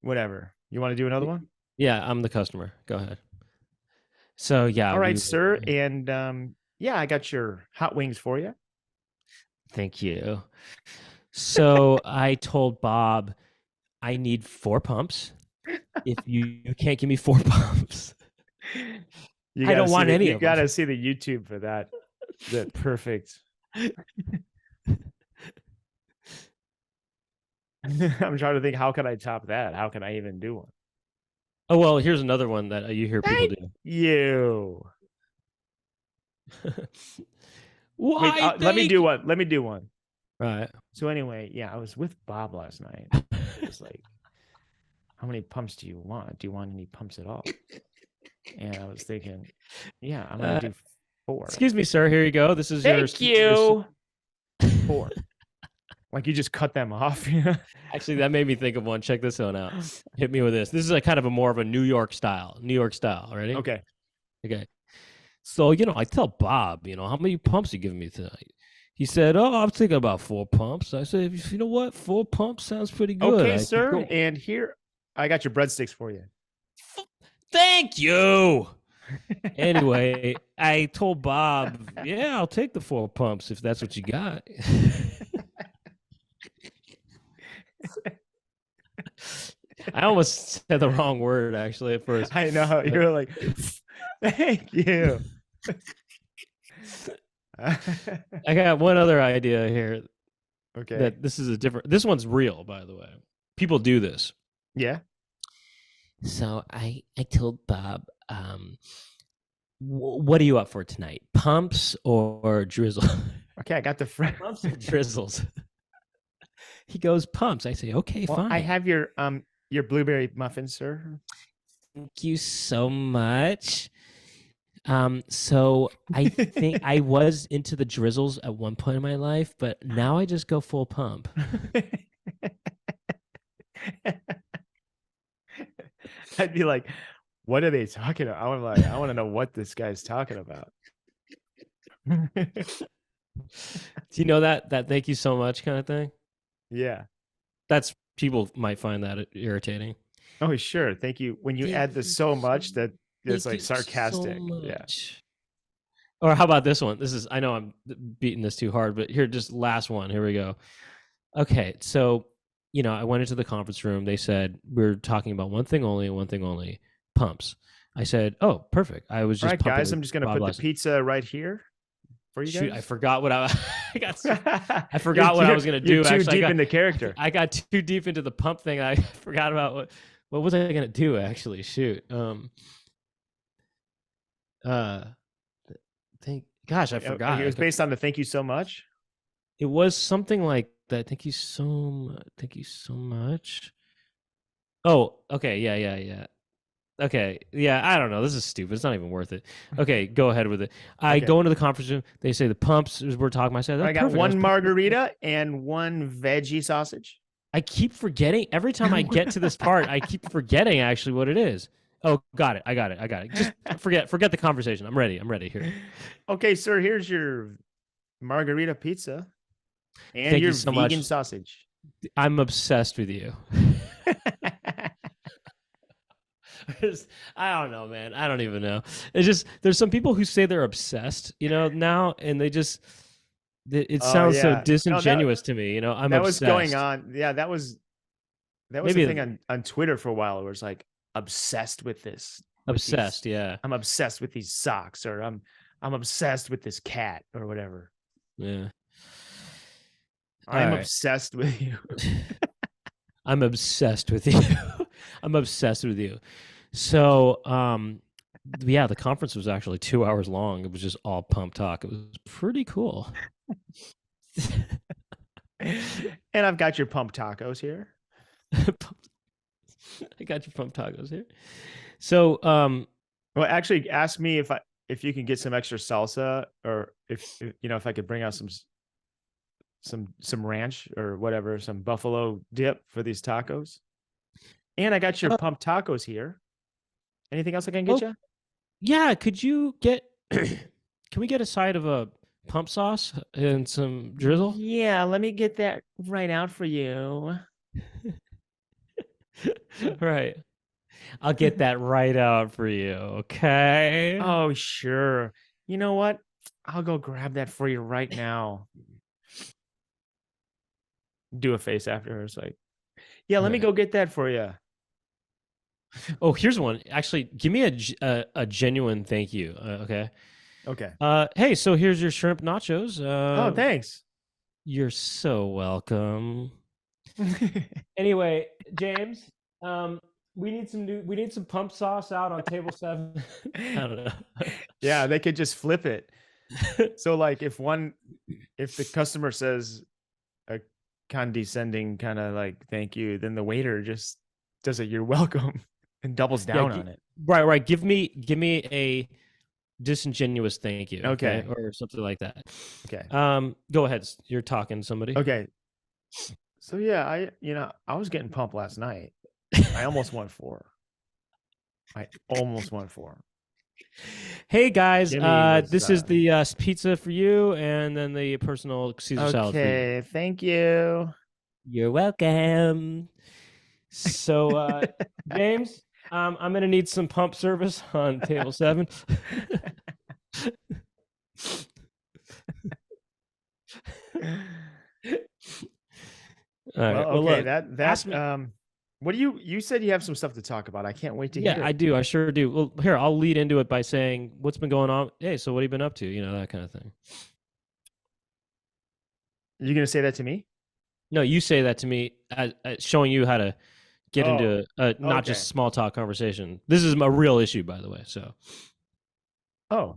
whatever. You want to do another one? Yeah, I'm the customer. Go ahead. So yeah, All right, we sir. And yeah, I got your hot wings for you. thank you. So I told Bob I need 4 pumps. If you can't give me 4 pumps, You I gotta don't see want the, any you of them. gotta see the YouTube for that. The perfect. I'm trying to think, how can I top that? How can I even do one? Oh well, here's another one that you hear people do. You. Why? Wait, let me do one. Let me do one. Right. So anyway, yeah, I was with Bob last night. It was like, how many pumps do you want? Do you want any pumps at all? And I was thinking, yeah, I'm gonna do 4. Excuse me, sir. Here you go. This is Thank you. 4. Like you just cut them off. Actually, that made me think of one. Check this one out. Hit me with this. This is a kind of a more of a New York style. Ready? Okay. Okay. So, I tell Bob, how many pumps you giving me tonight? He said, "Oh, I'm thinking about 4 pumps." I said, "You know what? 4 pumps sounds pretty good." Okay, sir. And here, I got your breadsticks for you. Thank you. Anyway, I told Bob, "Yeah, I'll take the 4 pumps if that's what you got." I almost said the wrong word actually at first. I know. You're like, thank you. I got one other idea here. Okay. That this one's real, by the way. People do this. Yeah. So I told Bob, what are you up for tonight? Pumps or drizzle? Okay, I got the friend. Pumps or drizzles? He goes, pumps. I say, okay, well, fine. I have your blueberry muffins, sir. Thank you so much. So I think I was into the drizzles at one point in my life, but now I just go full pump. I'd be like, what are they talking about? I want to know what this guy's talking about. Do you know that thank you so much kind of thing? Yeah. That's people might find that irritating. Oh, sure. Thank you. When you add the so much that it's like sarcastic. So yeah. Or how about this one? I know I'm beating this too hard, but here, just last one. Here we go. Okay. So, I went into the conference room. They said, we're talking about one thing only, pumps. I said, oh, perfect. I was just, all right, guys, I'm just going to put the pizza right here for you guys. Shoot, I forgot what I forgot what I was going to do. You're too deep into character. I got too deep into the pump thing. I forgot about what was I going to do actually? Shoot. Gosh, I forgot. It was based on the thank you so much. It was something like that. Thank you so much. Oh, okay. Yeah. Okay. Yeah, I don't know. This is stupid. It's not even worth it. Okay, go ahead with it. I go into the conference room. They say the pumps is we're talking. I said, I got one margarita and one veggie sausage. I keep forgetting every time I get to this part. I keep forgetting actually what it is. Oh, got it. I got it. Just forget the conversation. I'm ready here. Okay, sir. Here's your margarita pizza and Thank your you so vegan much. sausage. I'm obsessed with you. I don't know, man. I don't even know. It's just there's some people who say they're obsessed, now, and they just it sounds so disingenuous to me. I'm that obsessed. was going on. Yeah, that was maybe a thing on Twitter for a while. It was like obsessed with this. Obsessed, yeah. I'm obsessed with these socks, or I'm obsessed with this cat, or whatever. Yeah. I'm obsessed with you. I'm obsessed with you. I'm obsessed with you. So, yeah, the conference was actually 2 hours long. It was just all pump talk. It was pretty cool. And I've got your pump tacos here. I got your pump tacos here. So, well, actually, ask me if you can get some extra salsa, or if I could bring out some ranch or whatever, some buffalo dip for these tacos. And I got your pump tacos here. Anything else I can get you? Yeah, could you get? Can we get a side of a pump sauce and some drizzle? Yeah, let me get that right out for you. Right. I'll get that right out for you. Okay. Oh, sure. You know what? I'll go grab that for you right now. Do a face after her. It's like, yeah, let me Right. go get that for you. Oh, here's one. Actually, give me a genuine thank you. Okay. Okay. Hey, so here's your shrimp nachos. Oh, thanks. You're so welcome. Anyway, James, we need some pump sauce out on table 7. I don't know. Yeah, they could just flip it. So like if the customer says a condescending kind of like thank you, then the waiter just does a you're welcome and doubles down on it. Right. Give me a disingenuous thank you. Okay. Or something like that. Okay. Go ahead. You're talking to somebody. Okay. So yeah, I was getting pumped last night. I almost won 4. Hey guys, Jimmy was, this is the pizza for you, and then the personal Caesar salad for you. Okay, thank you. You're welcome. So, James, I'm gonna need some pump service on table 7. All right. Well, okay, look, that what do you said you have some stuff to talk about. I can't wait to hear it. I do. I sure do. Well, here, I'll lead into it by saying what's been going on. Hey, so what have you been up to? That kind of thing. You're gonna say that to me? No, you say that to me, showing you how to get into not okay. just small talk conversation. This is a real issue, by the way. So. Oh.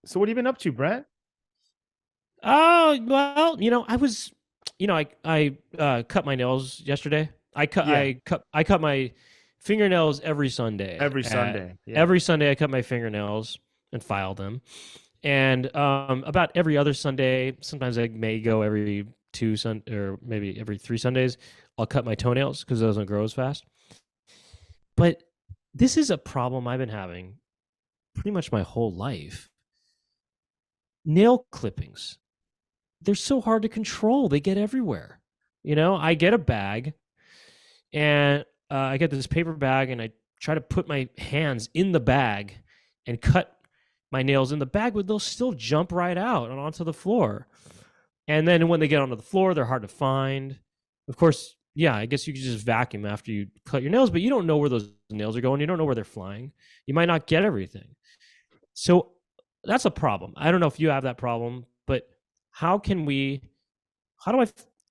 So what have you been up to, Brent? Oh, well, I was, I cut my nails yesterday. I cut my fingernails every Sunday. Every Sunday. Yeah. Every Sunday I cut my fingernails and file them. And about every other Sunday, sometimes I may go every 2 or maybe every 3 Sundays, I'll cut my toenails because those don't grow as fast. But this is a problem I've been having pretty much my whole life. Nail clippings. They're so hard to control. They get everywhere. I get a bag and I get this paper bag and I try to put my hands in the bag and cut my nails in the bag, but they'll still jump right out and onto the floor. And then when they get onto the floor, they're hard to find. Of course, yeah, I guess you could just vacuum after you cut your nails, but you don't know where those nails are going. You don't know where they're flying. You might not get everything. So that's a problem. I don't know if you have that problem, but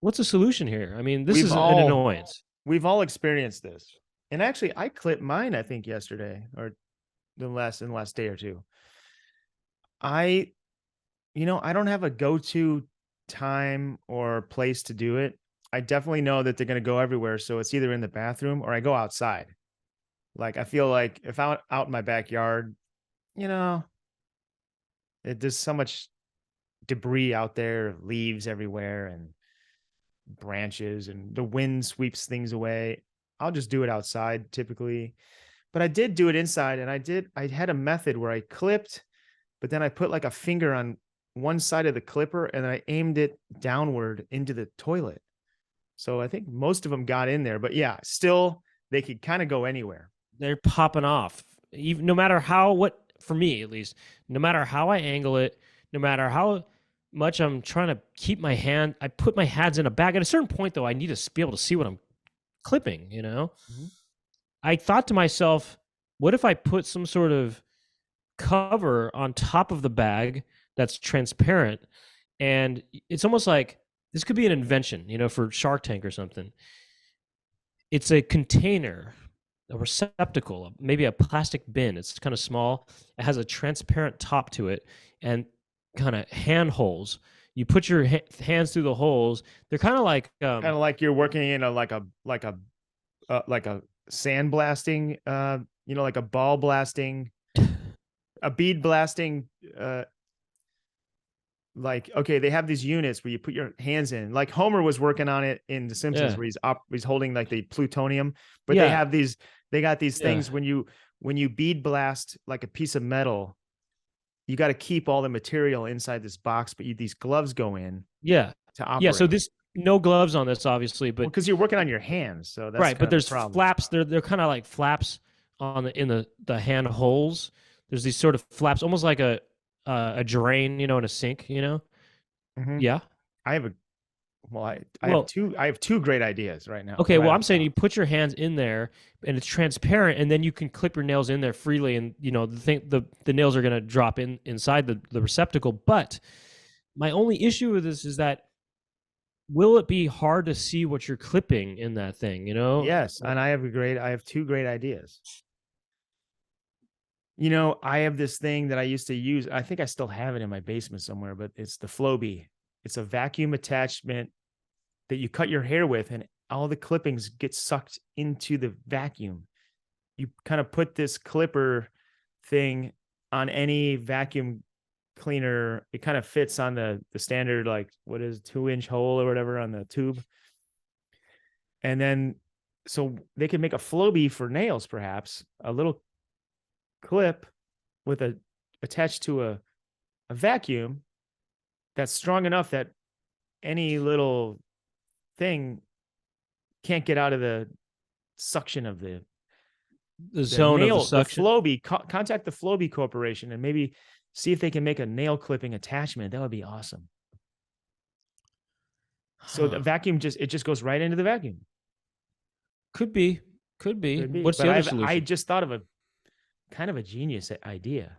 what's the solution here? I mean, this is an annoyance. We've all experienced this. And actually, I clipped mine, I think, yesterday or in the last day or two. I don't have a go-to time or place to do it. I definitely know that they're going to go everywhere. So it's either in the bathroom or I go outside. Like, I feel like if I'm out in my backyard, there's so much debris out there, leaves everywhere and branches, and the wind sweeps things away. I'll just do it outside typically. But I did do it inside, and I had a method where I clipped, but then I put like a finger on one side of the clipper and I aimed it downward into the toilet. So I think most of them got in there, but yeah, still they could kind of go anywhere. They're popping off. Even for me at least, no matter how I angle it, no matter how much I'm trying to keep I put my hands in a bag. At a certain point though, I need to be able to see what I'm clipping, Mm-hmm. I thought to myself, what if I put some sort of cover on top of the bag that's transparent? And it's almost like this could be an invention, for Shark Tank or something. It's a container, a receptacle, maybe a plastic bin. It's kind of small. It has a transparent top to it and kind of hand holes. You put your hands through the holes. They're kind of like you're working in a sand blasting, like a ball blasting, a bead blasting. Okay, they have these units where you put your hands in. Like Homer was working on it in The Simpsons, where he's holding like the plutonium. But they got these things when you bead blast like a piece of metal, you got to keep all the material inside this box, but these gloves go in. Yeah. To operate. Yeah. So this no gloves on this, obviously, but because you're working on your hands, so that's right. kind But of the there's problem. flaps. They're kind of like flaps on the hand holes. There's these sort of flaps, almost like a drain, in a sink. Mhm. Yeah. I have a well, I Well, have two great ideas right now. okay. right Well, off I'm the saying top. you put your hands in there, and it's transparent, and then you can clip your nails in there freely, and the nails are gonna drop inside the receptacle. But my only issue with this is that will it be hard to see what you're clipping in that thing? Yes, and I have two great ideas. I have this thing that I used to use. I think I still have it in my basement somewhere, but it's the Flowbee. It's a vacuum attachment that you cut your hair with, and all the clippings get sucked into the vacuum. You kind of put this clipper thing on any vacuum cleaner. It kind of fits on the standard, like, what is 2-inch hole or whatever on the tube. And then so they could make a Flowbee for nails, perhaps a little clip with attached to a vacuum that's strong enough that any little thing can't get out of the suction of the zone of the nail. The suction. Flowbee, contact the Flowbee Corporation and maybe see if they can make a nail clipping attachment. That would be awesome. So the vacuum just goes right into the vacuum. Could be. Could be. Could be. What's But the other I solution? just thought of a kind of a genius idea.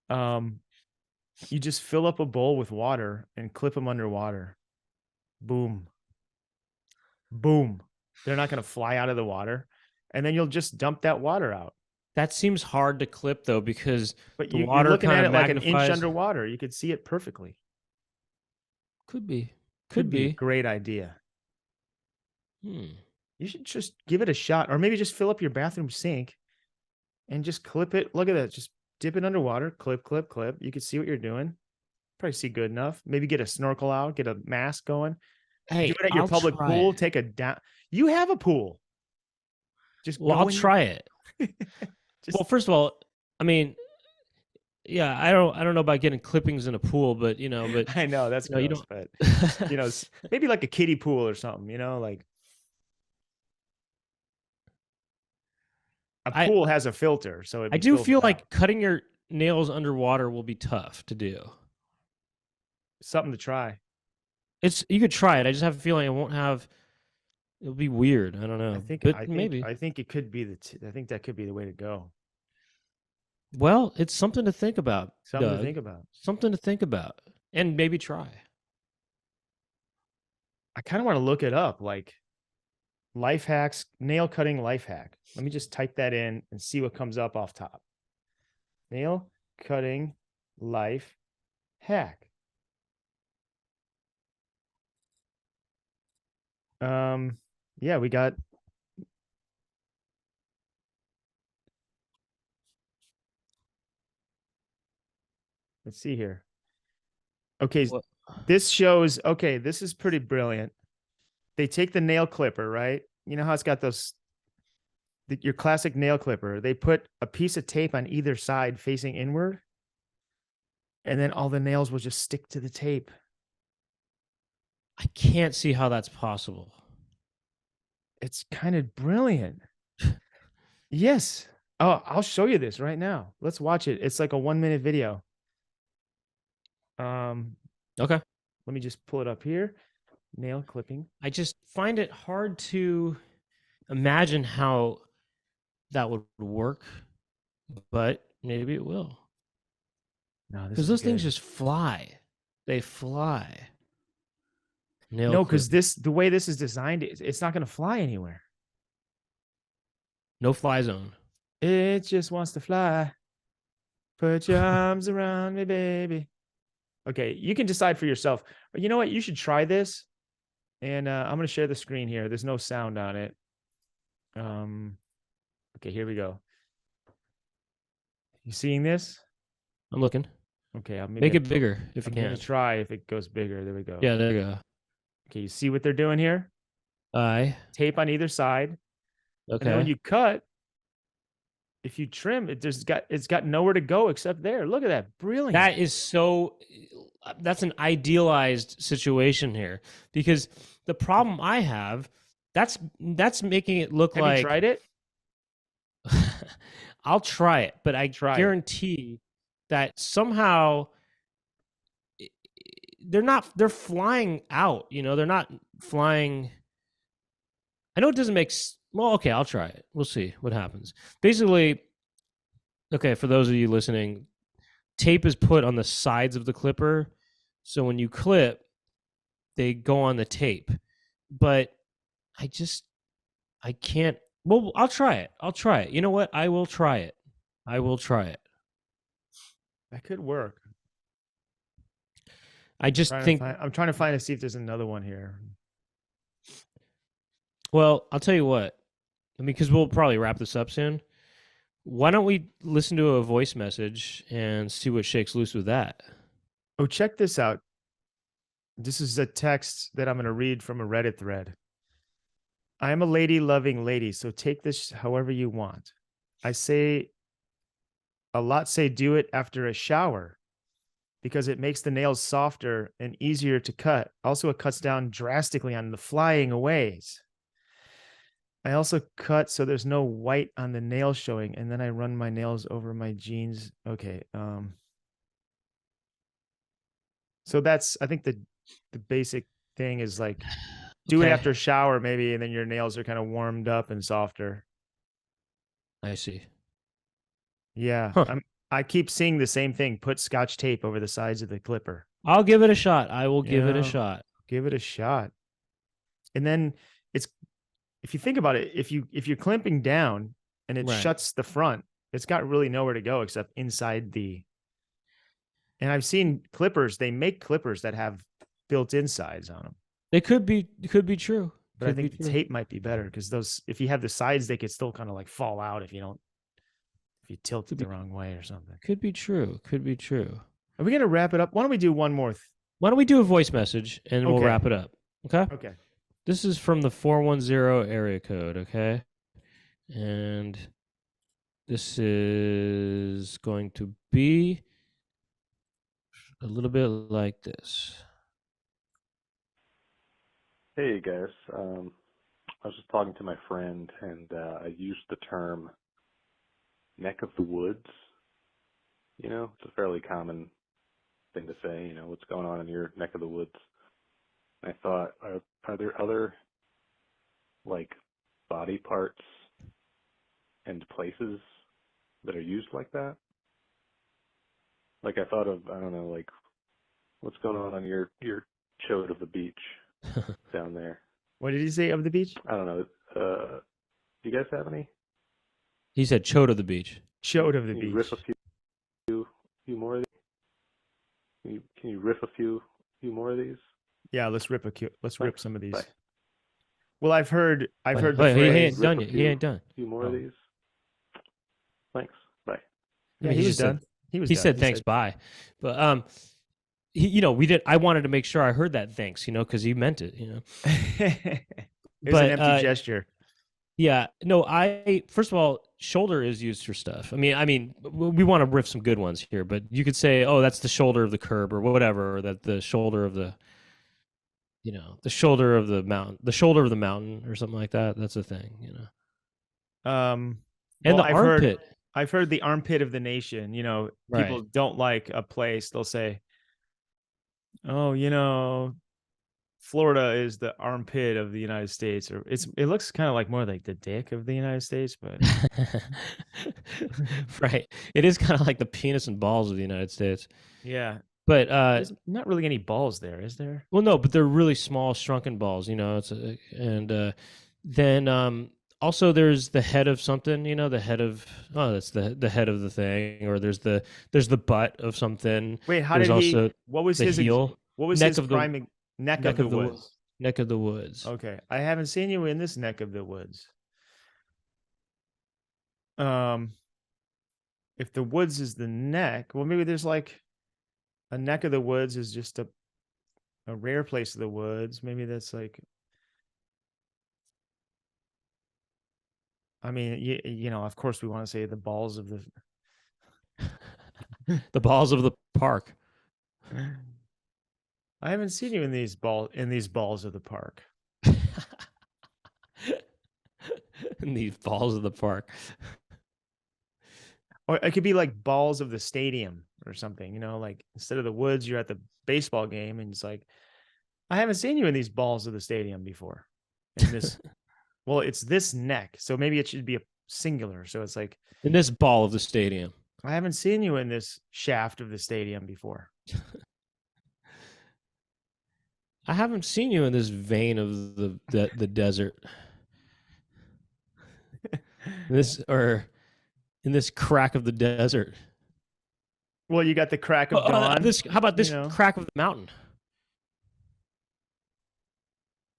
You just fill up a bowl with water and clip them underwater. Boom. Boom. They're not going to fly out of the water. And then you'll just dump that water out. That seems hard to clip though, because But the you're water looking kind at of it like an inch magnifies. underwater. You could see it perfectly. Could be. Could be a be. great idea. Hmm. You should just give it a shot, or maybe just fill up your bathroom sink and just clip it. Look at that. Just dip it underwater, clip, clip, clip. You can see what you're doing. Probably see good enough. Maybe get a snorkel out, get a mask going. Hey, Do it at your I'll public try pool. it. Take a down. You have a pool. Just Well, go I'll in try it. Just, Well, first of all, I mean, yeah, I don't know about getting clippings in a pool, but but I know that's you gross, don't. but maybe like a kiddie pool or something. Like a I pool has a filter, so it'd I be do filtered feel out. like cutting your nails underwater will be tough to do. Something to try. You could try it. I just have a feeling it won't have. It'll be weird. I don't know. I Maybe. think it could be I think that could be the way to go. Well, it's something to think about, Something Doug. to think about. Something to think about, and maybe try. I kind of want to look it up, like life hacks, nail cutting life hack. Let me just type that in and see what comes up off top. Nail cutting life hack. Yeah, we got let's see here. Okay, What? this shows, okay, this is pretty brilliant. They take the nail clipper, right? You know how it's got your classic nail clipper. They put a piece of tape on either side facing inward, and then all the nails will just stick to the tape. I can't see how that's possible. It's kind of brilliant. Yes. Oh, I'll show you this right now. Let's watch it. It's like a 1-minute video. Okay. Let me just pull it up here. Nail clipping. I just find it hard to imagine how that would work, but maybe it will. No, Because those things just fly. They fly. No, because the way this is designed, it's not going to fly anywhere. No fly zone. It just wants to fly. Put your arms around me, baby. Okay, you can decide for yourself. But you know what? You should try this. And I'm going to share the screen here. There's no sound on it. Okay, here we go. You seeing this? I'm looking. Okay, I'll make it bigger if you I'm can. going to try if it goes bigger. There we go. Yeah, there you go. Okay, you see what they're doing here? Aye. Tape on either side. Okay. And then when you cut, if you trim it, it's got nowhere to go except there. Look at that. Brilliant. That is so. that's an idealized situation here, because the problem I have, that's making it look Have like you tried it? I'll try it, but I Try it. guarantee that somehow they're flying out, they're not flying. I know it doesn't make well, okay, I'll try it. We'll see what happens. Basically, okay, for those of you listening, tape is put on the sides of the clipper, so when you clip, they go on the tape. But I can't. Well, I'll try it. You know what? I will try it. That could work. I just think. I'm trying to find to see if there's another one here. Well, I'll tell you what. Because we'll probably wrap this up soon. Why don't we listen to a voice message and see what shakes loose with that? Oh, check this out. This is a text that I'm going to read from a Reddit thread. I am a lady-loving lady, so take this however you want. I say a lot say do it after a shower because it makes the nails softer and easier to cut. Also, it cuts down drastically on the flying aways. I also cut so there's no white on the nail showing, and then I run my nails over my jeans. Okay. So that's, I think the basic thing is like do it after a shower maybe, and then your nails are kind of warmed up and softer. I see. Yeah. Huh. I keep seeing the same thing. Put Scotch tape over the sides of the clipper. I'll give it a shot. I will give it a shot. Give it a shot. And then it's, if you think about it, if you're clamping down and it shuts the front, it's got really nowhere to go except inside the. And I've seen clippers, they make clippers that have built-in sides on them. It could be true. But I think the tape might be better because those, if you have the sides, they could still kind of like fall out if you tilt it the wrong way or something. Could be true. Are we going to wrap it up? Why don't we do one more? Why don't we do a voice message and we'll wrap it up? Okay. Okay. This is from the 410 area code. Okay. And this is going to be a little bit like this. Hey guys, I was just talking to my friend and I used the term neck of the woods. It's a fairly common thing to say, what's going on in your neck of the woods. And I thought, are there other like body parts and places that are used like that? Like I thought of, I don't know, like what's going on your chode of the beach down there. What did he say of the beach? I don't know. Do you guys have any? He said chode of the beach. Chode of the beach. Riff a few more of these? Can you riff a few more of these? Yeah, let's rip some of these. Bye. Well, I've heard the phrase. He phrase. He ain't done. A few more of these. Thanks. Bye. Yeah, he was done. He said thanks. Bye. But we did. I wanted to make sure I heard that thanks. Because he meant it. It was an empty gesture. Yeah. No. First of all, shoulder is used for stuff. I mean, we want to riff some good ones here, but you could say, oh, that's the shoulder of the curb or whatever, or that the shoulder of the. The shoulder of the mountain, or something like that. That's a thing. And the armpit. I've heard the armpit of the nation. People don't like a place. They'll say, oh, Florida is the armpit of the United States, or it looks kind of like more like the dick of the United States, but right. It is kind of like the penis and balls of the United States. Yeah. But there's not really any balls there, is there? Well, no, but they're really small, shrunken balls, then also there's the head of something, the head of that's the head of the thing, or there's the butt of something. Wait, what was his heel? What was his priming neck of the woods? Neck of the woods. Okay, I haven't seen you in this neck of the woods. If the woods is the neck, well, maybe there's like a neck of the woods is just a rare place of the woods. Maybe that's like, I mean, of course we want to say the balls of the the balls of the park. I haven't seen you in these balls of the park. In these balls of the park. Or it could be like balls of the stadium or something, you know, like instead of the woods, you're at the baseball game and it's like, I haven't seen you in these balls of the stadium before. In this, well, it's this neck. So maybe it should be a singular. So it's like, In this ball of the stadium. I haven't seen you in this shaft of the stadium before. I haven't seen you in this vein of the desert. In this crack of the desert. Well, you got the crack of dawn. How about this you know? crack of the mountain?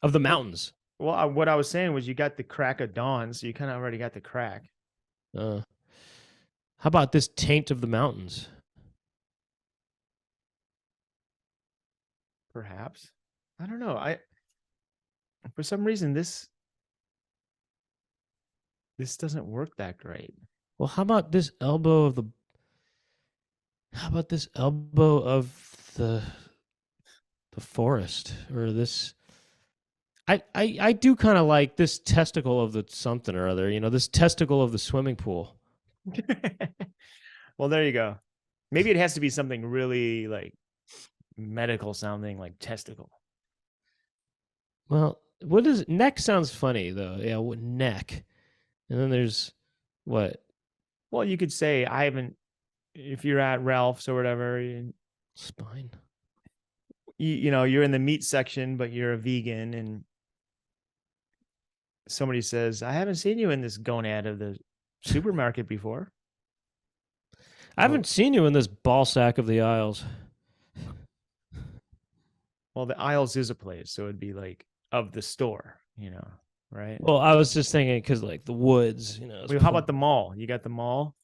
Of the mountains. Well, what I was saying was you got the crack of dawn, so you kind of already got the crack. How about this taint of the mountains? Perhaps. I don't know. For some reason this doesn't work that great. Well, how about this elbow of the forest, or this? I do kind of like this testicle of the something or other. You know, this testicle of the swimming pool. Well, there you go. Maybe it has to be something really like medical sounding, like testicle. Well, what is neck? Sounds funny though. Yeah, what neck? And then there's what? Well, you could say I haven't. If you're at Ralph's or whatever, Spine. you know you're in the meat section, but you're a vegan, and somebody says, "I haven't seen you in this gonad of the supermarket before." I haven't seen you in this ball sack of the aisles. Well, the aisles is a place, so it'd be like of the store, you know, right? Well, I was just thinking because like the woods, you know. Wait, how about the mall? You got the mall.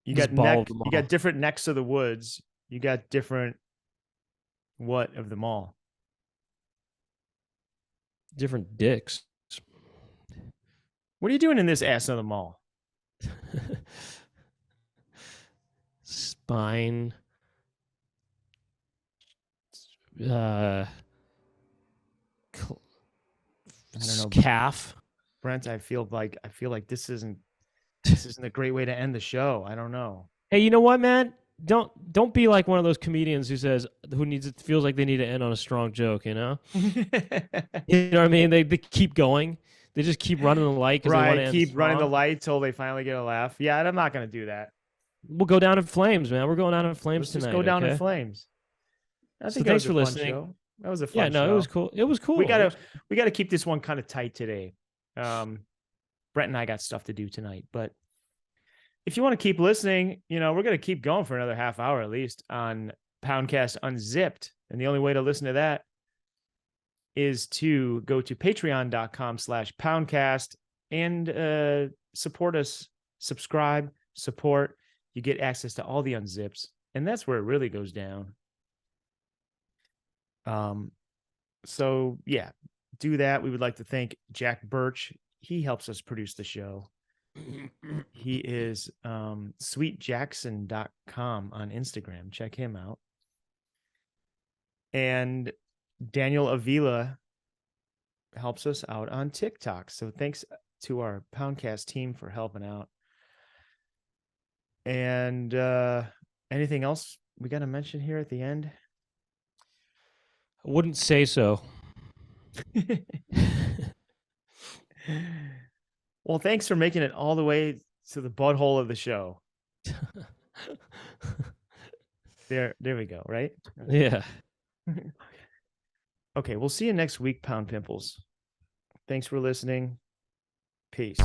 You This got ball neck. of the You mall. got different necks of the woods. You got different what of the mall? different dicks? What are you doing in this ass of the mall? Spine. I don't know. Calf. Brent, I feel like this isn't a great way to end the show. I don't know. Hey, you know what, man? Don't be like one of those comedians who feels like they need to end on a strong joke, you know? You know what I mean? They keep going. They just keep running the light because they want to Right, end keep running the strong. light till they finally get a laugh. Yeah, I'm not going to do that. We'll go down in flames, man. We're going down in flames Let's tonight. just go down okay? in flames. I So think that thanks was for a fun listening. show. That was a fun Yeah, no, show. it was cool. It was cool. We gotta keep this one kind of tight today. Brent and I got stuff to do tonight, but if you want to keep listening, you know, we're gonna keep going for another half hour at least on Poundcast Unzipped. And the only way to listen to that is to go to patreon.com/poundcast and support us, subscribe, support. You get access to all the unzips, and that's where it really goes down. So yeah, do that. We would like to thank Jack Birch. He helps us produce the show. He is sweetjackson.com on Instagram. Check him out. And Daniel Avila helps us out on TikTok. So thanks to our Poundcast team for helping out. And anything else we got to mention here at the end? I wouldn't say so. Well, thanks for making it all the way to the butthole of the show. There we go, right? Yeah. Okay, we'll see you next week, Pound Pimples. Thanks for listening. Peace.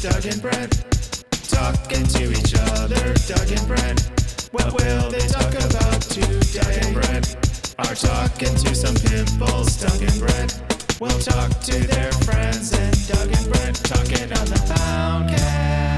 Doug and Brent talking to each other. Doug and Brent, what will they talk about today? Doug and Brent are talking to some pimples. Doug and Brent will talk to their friends, and Doug and Brent talking on the Poundcast.